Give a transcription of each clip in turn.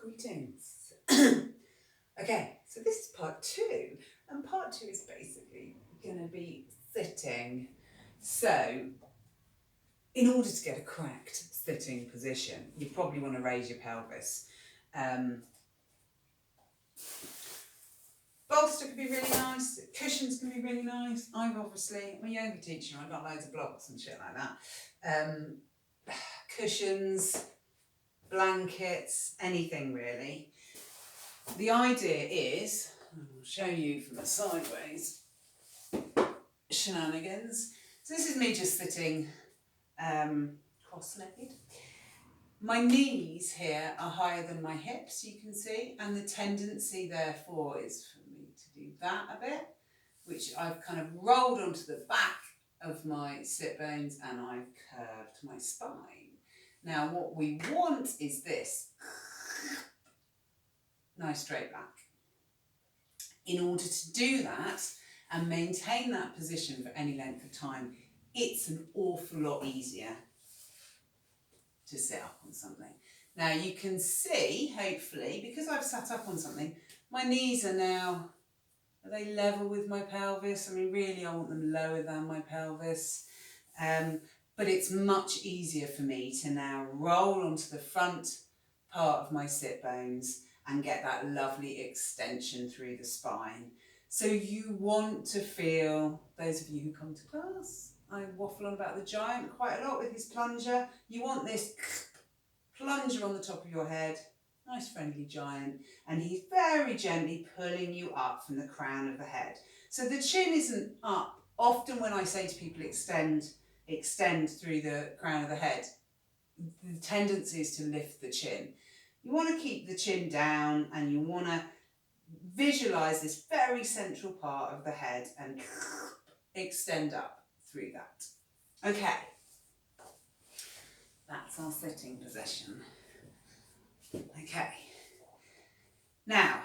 Greetings. Okay, so this is part 2, and part 2 is basically going to be sitting. So, in order to get a correct sitting position, you probably want to raise your pelvis. Bolster can be really nice, cushions can be really nice. I'm a yoga teacher, I've got loads of blocks and shit like that. Cushions, blankets, anything really. The idea is, I'll show you from the sideways shenanigans. So this is me just sitting cross-legged. My knees here are higher than my hips, you can see, and the tendency therefore is for me to do that a bit, which I've kind of rolled onto the back of my sit bones and I've curved my spine. Now what we want is this. Nice straight back. In order to do that and maintain that position for any length of time, it's an awful lot easier to sit up on something. Now you can see, hopefully, because I've sat up on something, my knees are now, are they level with my pelvis? I mean, really, I want them lower than my pelvis. But it's much easier for me to now roll onto the front part of my sit bones and get that lovely extension through the spine. So you want to feel, those of you who come to class, I waffle on about the giant quite a lot with his plunger. You want this plunger on the top of your head, nice friendly giant, and he's very gently pulling you up from the crown of the head. So the chin isn't up. Often when I say to people extend through the crown of the head, the tendency is to lift the chin. You want to keep the chin down and you want to visualise this very central part of the head and extend up through that. Okay, that's our sitting position. Okay, now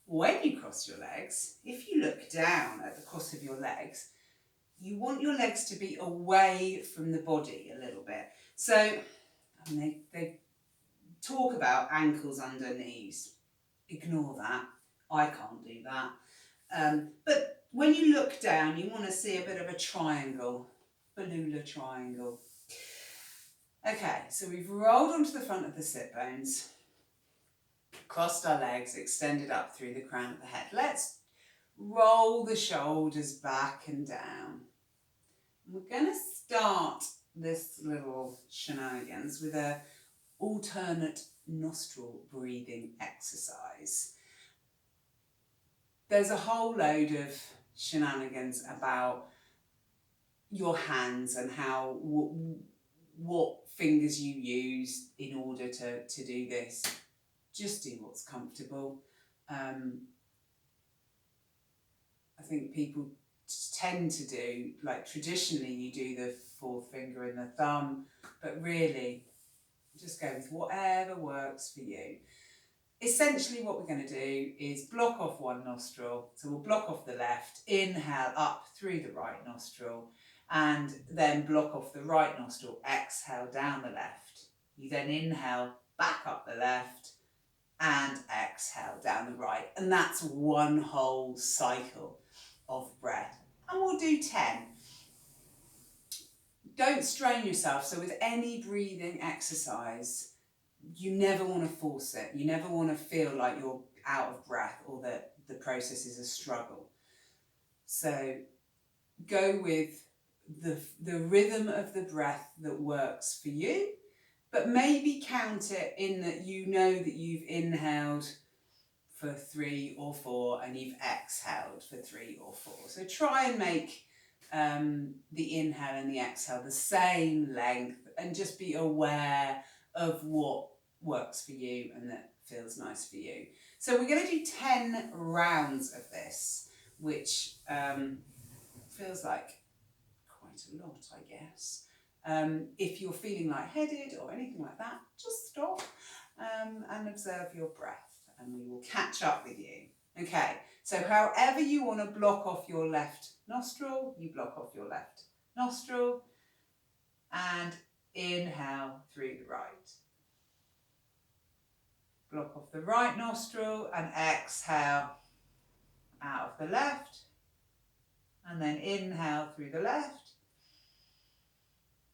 when you cross your legs, if you look down at the cross of your legs, you want your legs to be away from the body a little bit. So I mean, they talk about ankles under knees. Ignore that. I can't do that. But when you look down, you want to see a bit of a triangle, Balula triangle. Okay, so we've rolled onto the front of the sit bones, crossed our legs, extended up through the crown of the head. Let's roll the shoulders back and down. We're going to start this little shenanigans with a alternate nostril breathing exercise. There's a whole load of shenanigans about your hands and how what fingers you use in order to do this. Just do what's comfortable. I think people tend to do, like traditionally you do the fourth finger and the thumb, but really just go with whatever works for you. Essentially what we're going to do is block off one nostril. So we'll block off the left, inhale up through the right nostril, and then block off the right nostril, exhale down the left. You then inhale back up the left and exhale down the right. And that's one whole cycle of breath. And we'll do 10. Don't strain yourself. So with any breathing exercise, you never want to force it. You never want to feel like you're out of breath or that the process is a struggle. So go with the rhythm of the breath that works for you, but maybe count it in that you know that you've inhaled for 3 or 4 and you've exhaled for 3 or 4. So try and make the inhale and the exhale the same length and just be aware of what works for you and that feels nice for you. So we're going to do 10 rounds of this, which feels like quite a lot, I guess. If you're feeling lightheaded or anything like that, just stop and observe your breath and we will catch up with you. Okay, so however you want to block off your left nostril, you block off your left nostril and inhale through the right. Block off the right nostril and exhale out of the left. And then inhale through the left.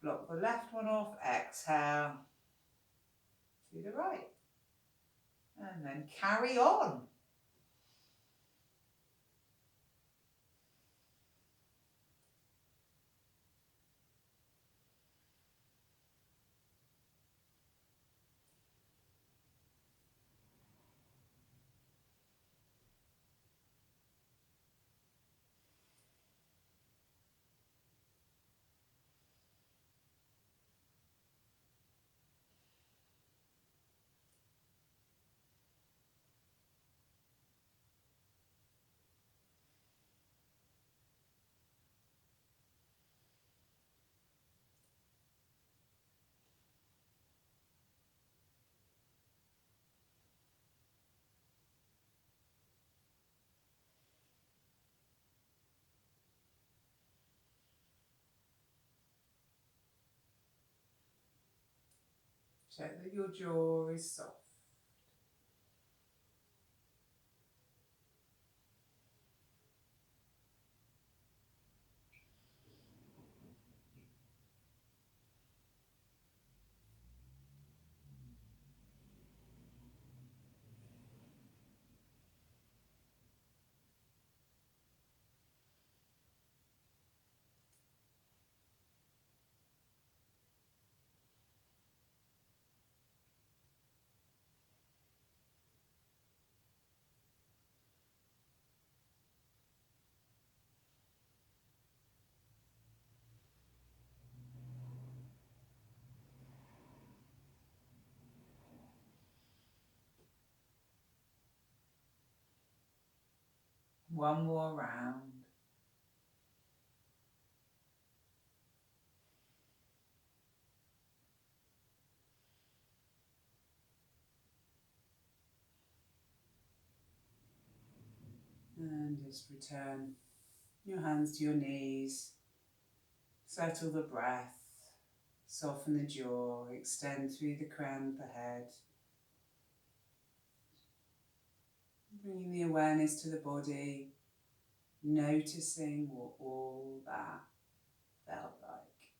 Block the left one off, exhale through the right. And then carry on. Check that your jaw is soft. One more round. And just return your hands to your knees. Settle the breath. Soften the jaw. Extend through the crown of the head. Bringing the awareness to the body. Noticing what all that felt like.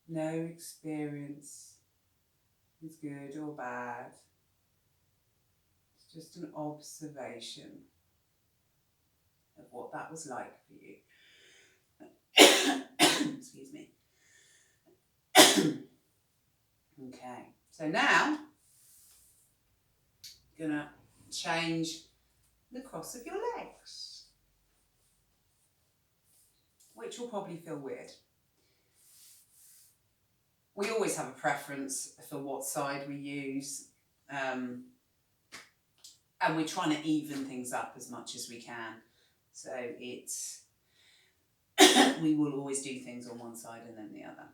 No experience is good or bad. It's just an observation of what that was like for you. Excuse me. Okay, so now I'm gonna change the cross of your legs, which will probably feel weird. We always have a preference for what side we use, and we're trying to even things up as much as we can. So it's we will always do things on one side and then the other.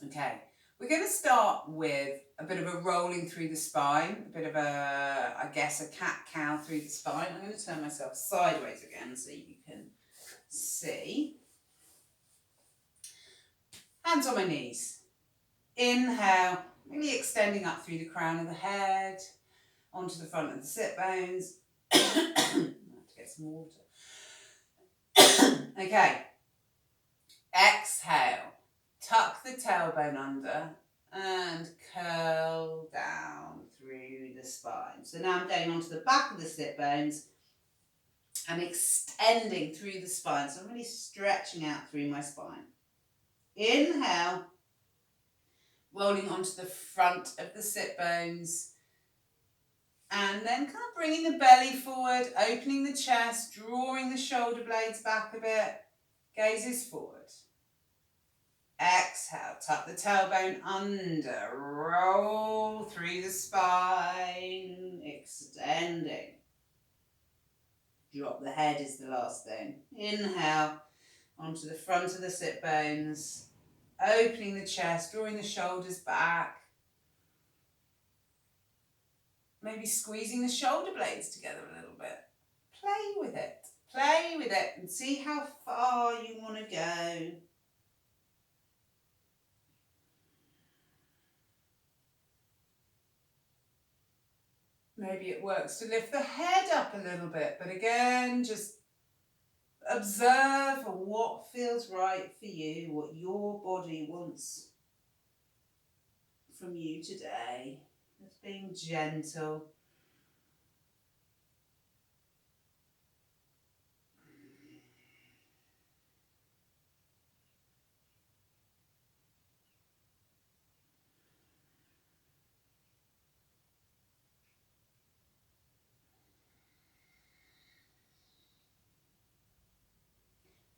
Okay, we're going to start with a bit of a rolling through the spine, a bit of a, I guess, a cat-cow through the spine. I'm going to turn myself sideways again so you can see. Hands on my knees. Inhale, really extending up through the crown of the head, onto the front of the sit bones. I have to get some water. Okay. Exhale. Tuck the tailbone under and curl down through the spine. So now I'm going onto the back of the sit bones and extending through the spine. So I'm really stretching out through my spine. Inhale, rolling onto the front of the sit bones. And then kind of bringing the belly forward, opening the chest, drawing the shoulder blades back a bit. Gazes forward. Exhale, tuck the tailbone under, roll through the spine, extending. Drop the head is the last thing. Inhale, onto the front of the sit bones, opening the chest, drawing the shoulders back. Maybe squeezing the shoulder blades together a little bit. Play with it and see how far you want to go. Maybe it works to lift the head up a little bit, but again, just observe what feels right for you, what your body wants from you today. Just being gentle.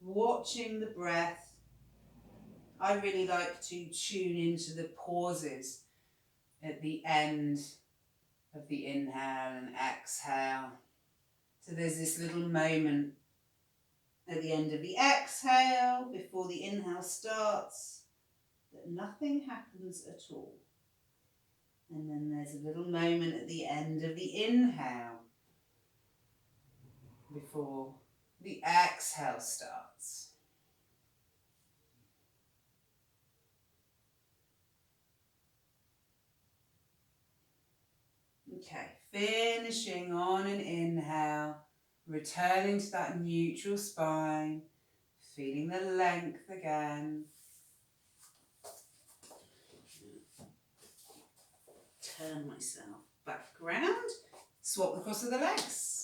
Watching the breath. I really like to tune into the pauses at the end of the inhale and exhale. So there's this little moment at the end of the exhale before the inhale starts that nothing happens at all. And then there's a little moment at the end of the inhale before the exhale starts. Okay, finishing on an inhale, returning to that neutral spine, feeling the length again. Turn myself back around, swap the cross of the legs.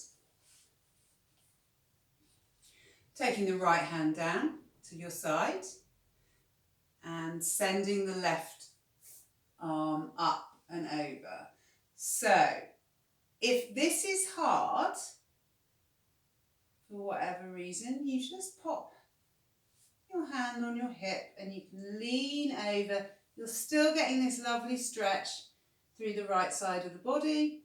Taking the right hand down to your side and sending the left arm up and over. So, if this is hard, for whatever reason, you just pop your hand on your hip and you can lean over. You're still getting this lovely stretch through the right side of the body.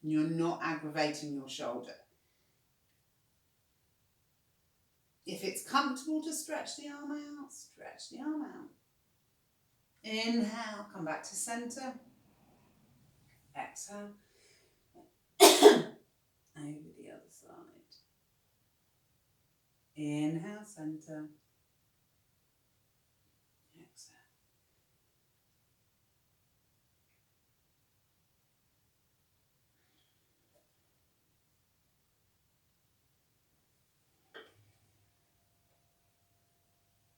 You're not aggravating your shoulder. If it's comfortable to stretch the arm out, stretch the arm out. Inhale, come back to center. Exhale. Over the other side. Inhale, center. Exhale.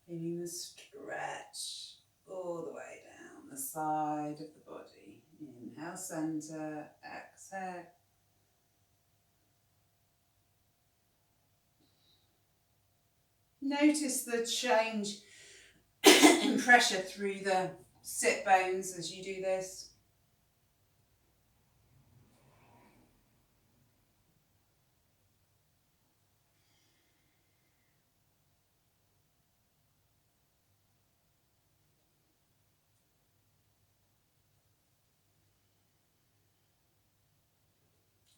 Feeling the stretch all the way down the side of the body. Inhale, center. Exhale. Notice the change in pressure through the sit bones as you do this.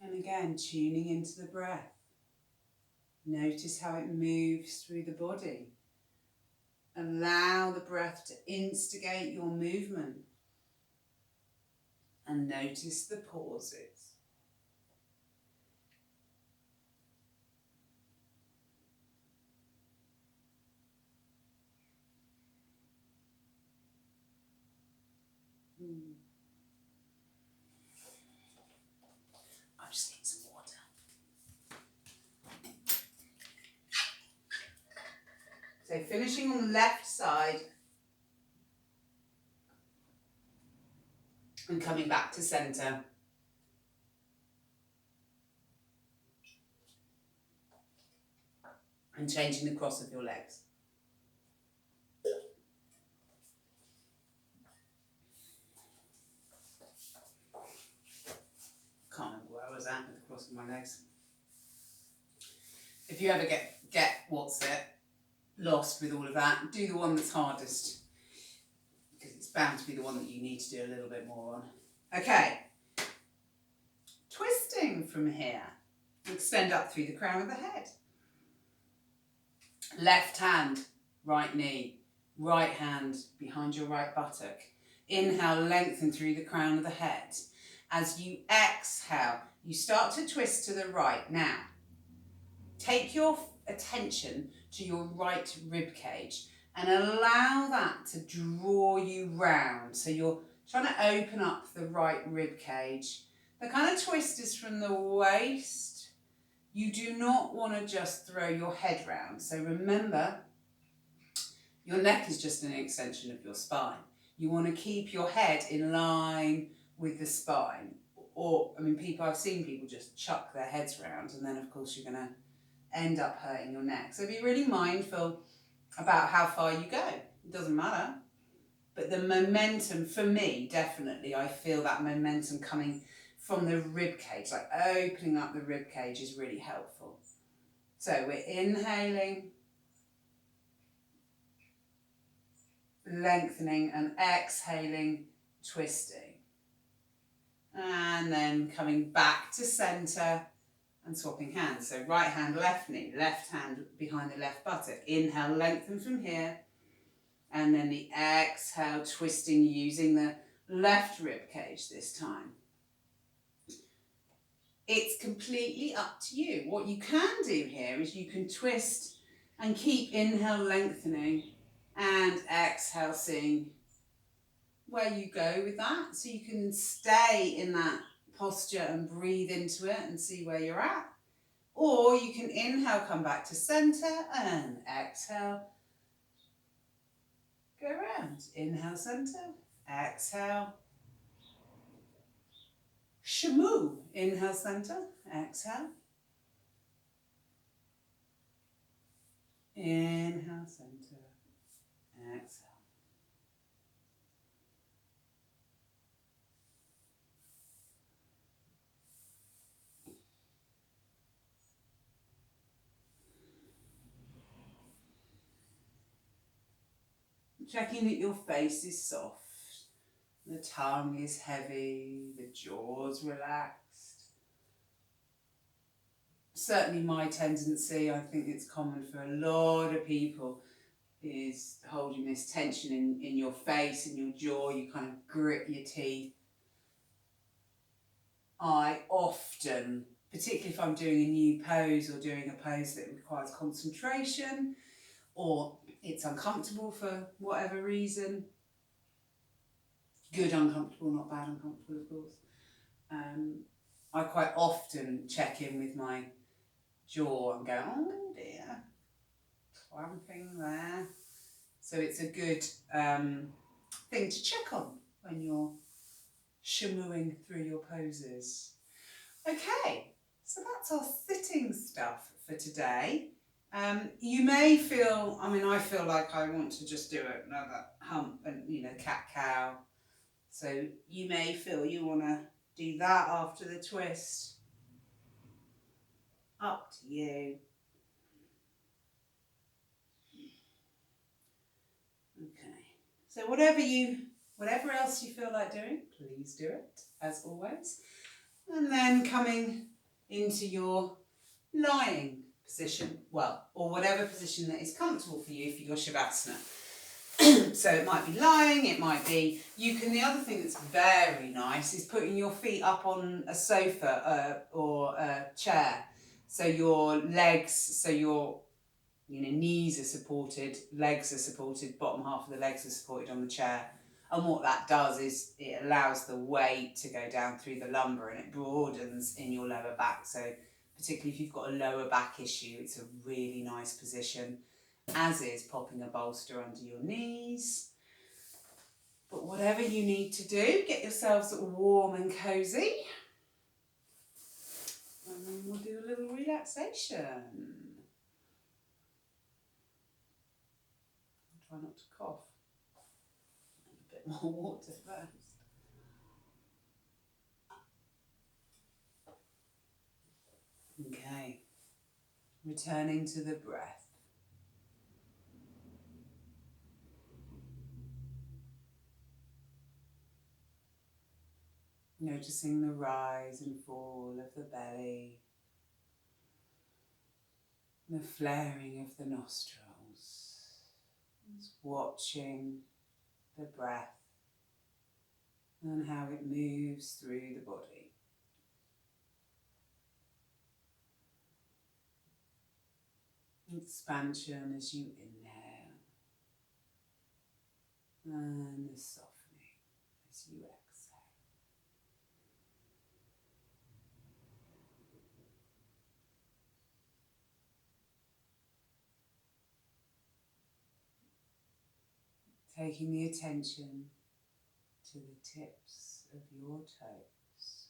And again, tuning into the breath. Notice how it moves through the body. Allow the breath to instigate your movement. And notice the pauses. I'm just getting some water. So finishing on the left side and coming back to center. And changing the cross of your legs. Can't remember where I was at with the cross of my legs. If you ever get what's it, lost with all of that, do the one that's hardest. Because it's bound to be the one that you need to do a little bit more on. Okay. Twisting from here. Extend up through the crown of the head. Left hand, right knee. Right hand behind your right buttock. Inhale, lengthen through the crown of the head. As you exhale, you start to twist to the right. Now, take your attention to your right rib cage and allow that to draw you round. So you're Trying to open up the right rib cage. The kind of twist is from the waist. You do not want to just throw your head round. So remember, your neck is just an extension of your spine. You want to keep your head in line with the spine. Or, I mean, I've seen people just chuck their heads round, and then of course you're going to end up hurting your neck. So be really mindful about how far you go. It doesn't matter. But the momentum, for me, definitely, I feel that momentum coming from the rib cage, like opening up the rib cage is really helpful. So we're inhaling, lengthening, and exhaling, twisting. And then coming back to centre and swapping hands. So right hand, left knee, left hand behind the left buttock. Inhale, lengthen from here. And then the exhale, twisting using the left rib cage this time. It's completely up to you. What you can do here is you can twist and keep inhale lengthening and exhale seeing where you go with that. So you can stay in that posture and breathe into it and see where you're at. Or you can inhale, come back to centre and exhale. Go around. Inhale, centre, exhale. Shamu. Inhale, centre, exhale. Inhale, centre, exhale. Checking that your face is soft, the tongue is heavy, the jaw's relaxed. Certainly my tendency, I think it's common for a lot of people, is holding this tension in your face and your jaw. You kind of grit your teeth. I often, particularly if I'm doing a new pose or doing a pose that requires concentration, or it's uncomfortable for whatever reason, good uncomfortable, not bad uncomfortable, of course, I quite often check in with my jaw and go, oh dear, clamping there. So it's a good thing to check on when you're shamuing through your poses. Okay, so that's our sitting stuff for today. You may feel, I feel like I want to just do another hump and, cat-cow. So you may feel you want to do that after the twist. Up to you. Okay, so whatever else you feel like doing, please do it, as always. And then coming into your lying position, or whatever position that is comfortable for you for your Shavasana. So it might be lying, it might be, the other thing that's very nice is putting your feet up on a sofa or a chair. So your legs, your knees are supported, legs are supported, bottom half of the legs are supported on the chair. And what that does is it allows the weight to go down through the lumbar and it broadens in your lower back. So particularly if you've got a lower back issue, it's a really nice position, as is popping a bolster under your knees. But whatever you need to do, get yourselves warm and cosy. And then we'll do a little relaxation. Try not to cough. A bit more water first. Okay, returning to the breath. Noticing the rise and fall of the belly, the flaring of the nostrils, just watching the breath and how it moves through the body. Expansion as you inhale and the softening as you exhale. Taking the attention to the tips of your toes.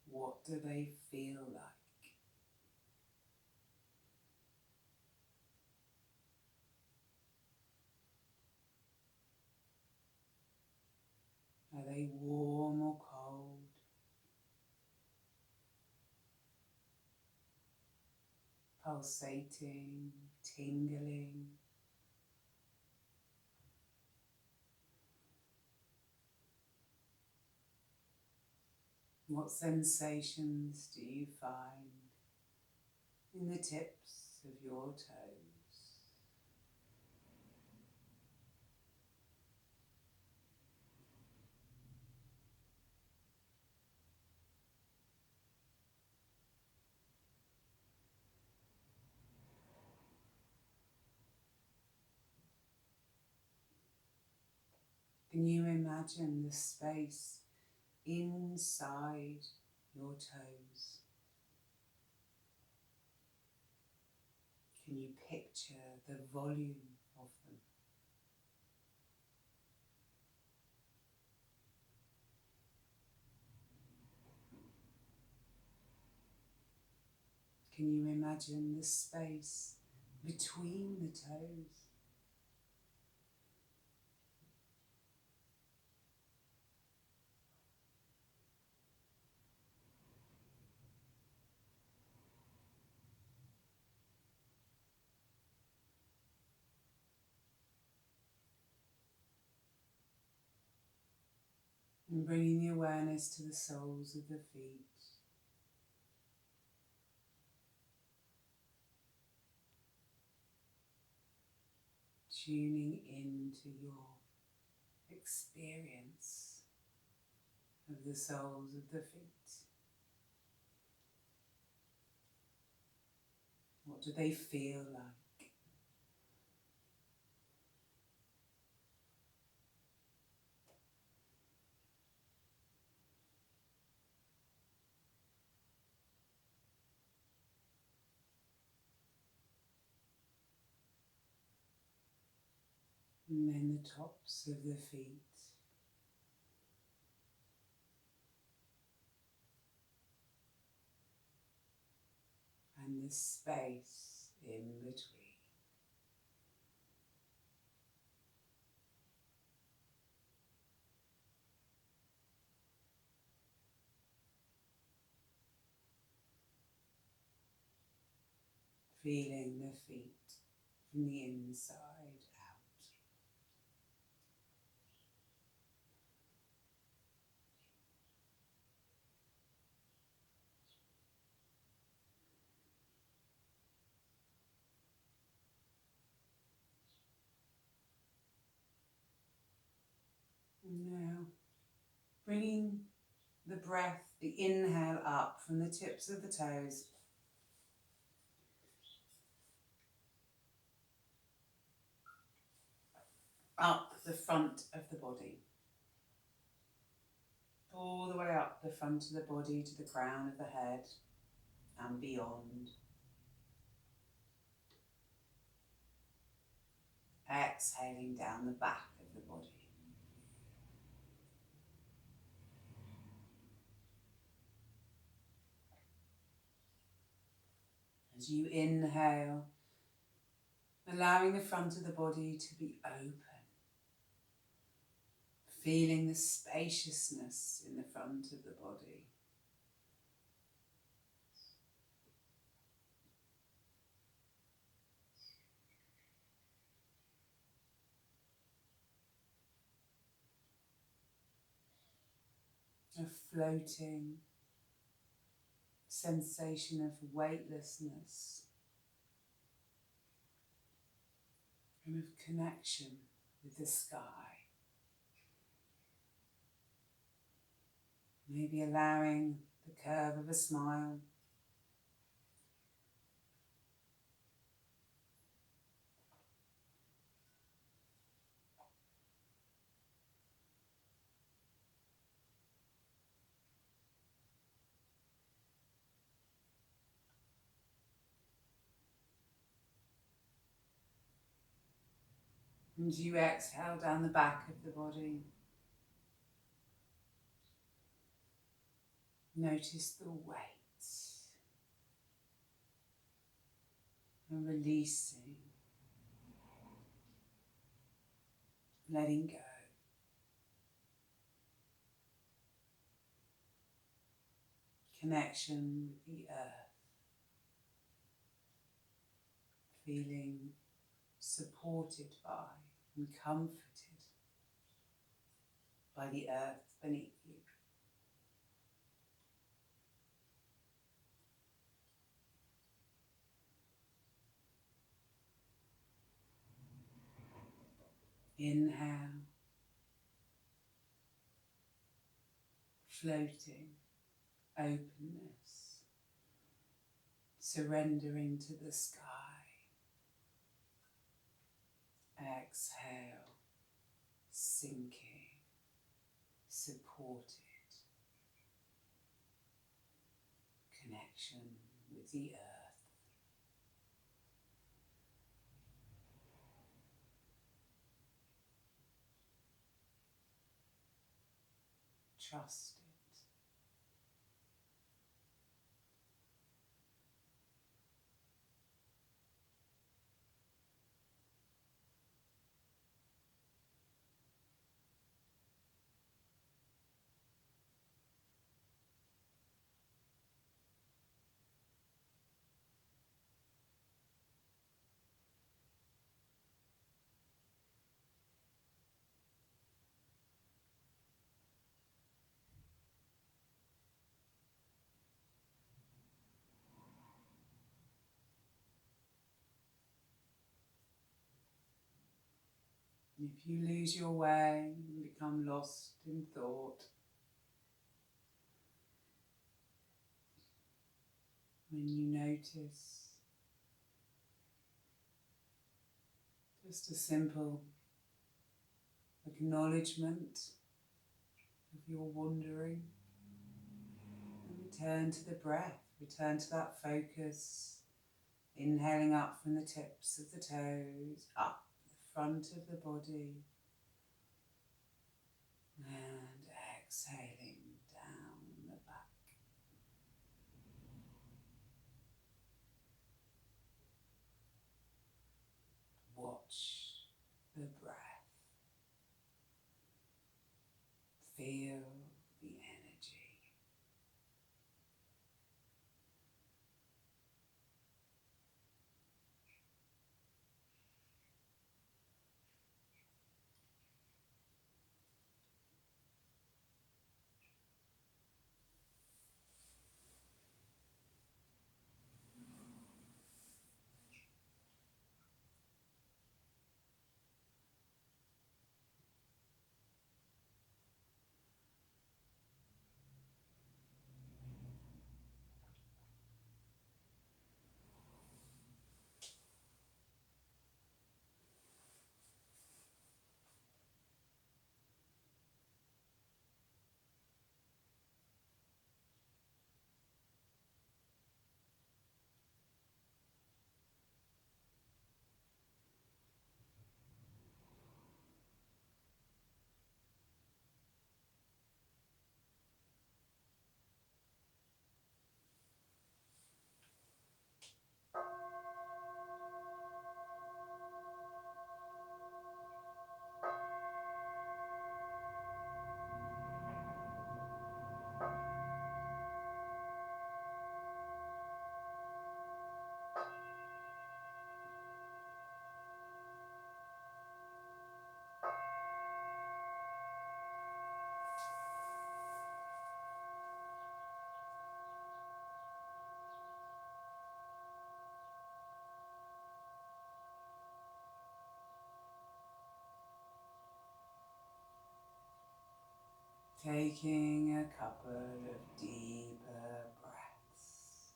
What do they feel like? Are they warm or cold? Pulsating, tingling? What sensations do you find in the tips of your toes? Can you imagine the space inside your toes? Can you picture the volume of them? Can you imagine the space between the toes? And bringing the awareness to the soles of the feet. Tuning into your experience of the soles of the feet. What do they feel like? And then the tops of the feet. And the space in between. Feeling the feet from the inside out. And now, bringing the breath, the inhale up from the tips of the toes. Up the front of the body. All the way up the front of the body to the crown of the head and beyond. Exhaling down the back of the body. As you inhale, allowing the front of the body to be open. Feeling the spaciousness in the front of the body. A floating sensation of weightlessness and of connection with the sky. Maybe allowing the curve of a smile. And as you exhale down the back of the body, notice the weight and releasing, letting go. Connection with the earth, feeling supported by and comforted by the earth beneath you. Inhale, floating, openness, surrendering to the sky. Exhale, sinking, supported, connection with the earth. Trust it. If you lose your way and become lost in thought, when you notice, just a simple acknowledgement of your wandering, and return to the breath, return to that focus, inhaling up from the tips of the toes, up the front of the body, and exhaling down the back. Watch the breath. Feel the energy. Taking a couple of deeper breaths.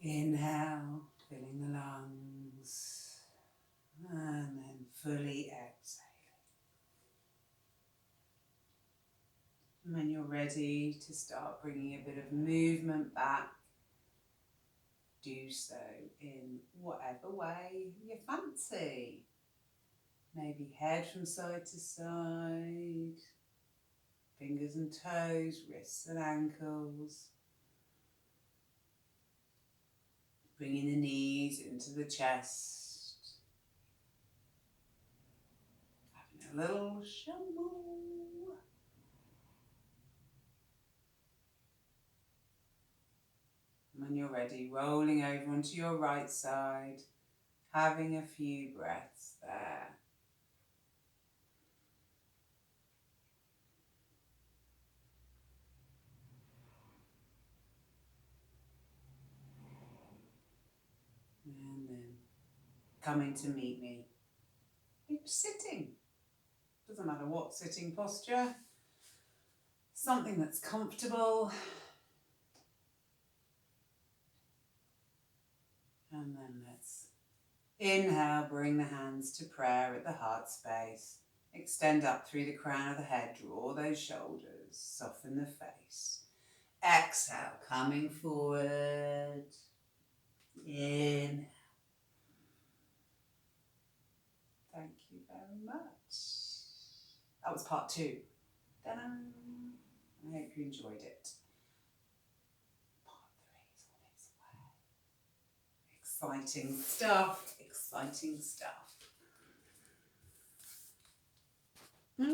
Inhale, filling the lungs, and then fully exhale. And when you're ready to start bringing a bit of movement back, do so in whatever way you fancy. Maybe head from side to side, fingers and toes, wrists and ankles. Bringing the knees into the chest. Having a little shamble. When you're ready, rolling over onto your right side, having a few breaths there. And then coming to meet me. You're sitting. Doesn't matter what sitting posture. Something that's comfortable. And then let's inhale, bring the hands to prayer at the heart space. Extend up through the crown of the head, draw those shoulders, soften the face. Exhale, coming forward. Inhale. Thank you very much. That was part 2. Ta-da! I hope you enjoyed it. Part 3 is on its way. Exciting stuff, exciting stuff.